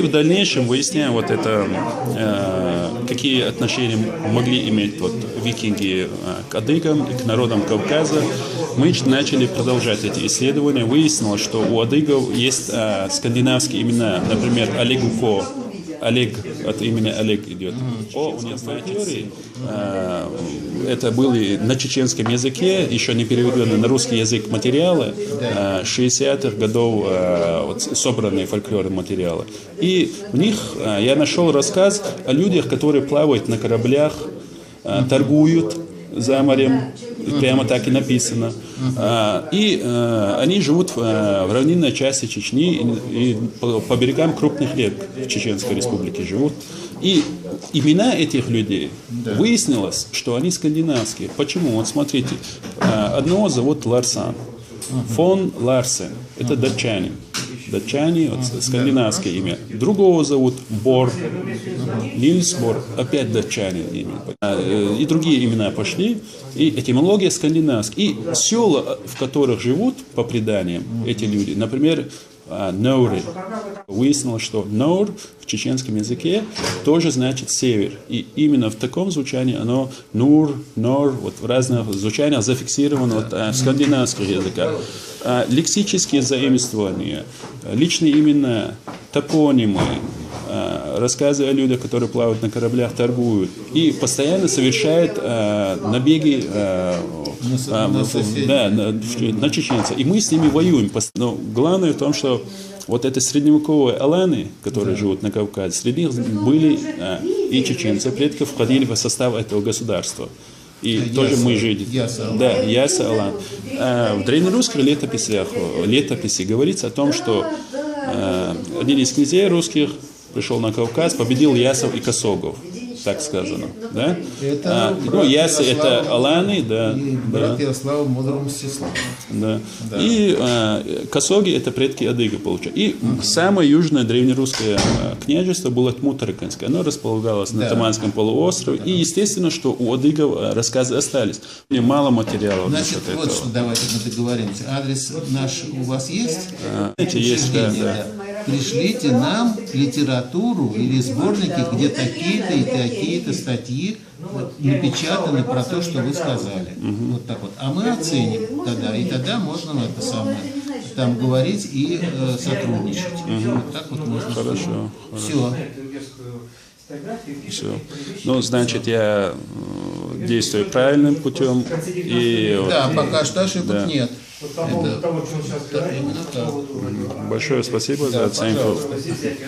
в дальнейшем, выясняя вот это, какие отношения могли иметь вот викинги к адыгам и к народам Кавказа, мы начали продолжать эти исследования. Выяснилось, что у адыгов есть скандинавские имена, например, Олегуко. Олег, от имени Олег идет. У них теории, это были на чеченском языке, еще не переведенные на русский язык материалы, 60-х годов вот, собранные фольклорные материалы. И в них я нашел рассказ о людях, которые плавают на кораблях, торгуют за морем, прямо так и написано. И они живут в равнинной части Чечни и по берегам крупных рек в Чеченской республике живут. И имена этих людей выяснилось, что они скандинавские. Почему? Вот смотрите, одного зовут Ларсан, фон Ларсен, это датчанин. Датчане, вот, скандинавское имя. Другого зовут Бор, Нильс Бор, опять датчанин имя. И другие имена пошли, и этимология скандинавская. И села, в которых живут, по преданиям, эти люди, например, Ноуры. Выяснилось, что Наур в чеченском языке тоже значит север. И именно в таком звучании оно Нур, Нор, вот в разных звучаниях зафиксировано вот, в скандинавских языках. Лексические заимствования, личные имена, топонимы, рассказы о людях, которые плавают на кораблях, торгуют. И постоянно совершают набеги на чеченцев. И мы с ними воюем. Но главное в том, что вот это средневековые аланы, которые живут на Кавказе, среди них были и чеченцы, предки входили в состав этого государства. И тоже мы жили. Да, Яса Алан. В древнерусских летописи говорится о том, что один из князей русских пришел на Кавказ, победил ясов и косогов. Так сказано, да? Ясы это аланы, да. Брат Ярослава Мудрого Мстислава. Да. И косоги это предки адыга, получается. И самое южное древнерусское княжество было Тмутараканское. Оно располагалось на Таманском полуострове. И естественно, что у адыгов рассказы остались. Мне мало материалов. Значит, вот что давайте мы договоримся. Адрес наш у вас есть? Есть, да. Пришлите нам литературу или сборники, где такие-то и такие-то статьи напечатаны про то, что вы сказали. Вот так вот. А мы оценим тогда, и тогда можно это самое там говорить и сотрудничать. Вот так вот можно. Хорошо. Все. Ну, значит, я действую правильным путем. И да, пока что ошибок нет. Большое спасибо за оценку. Если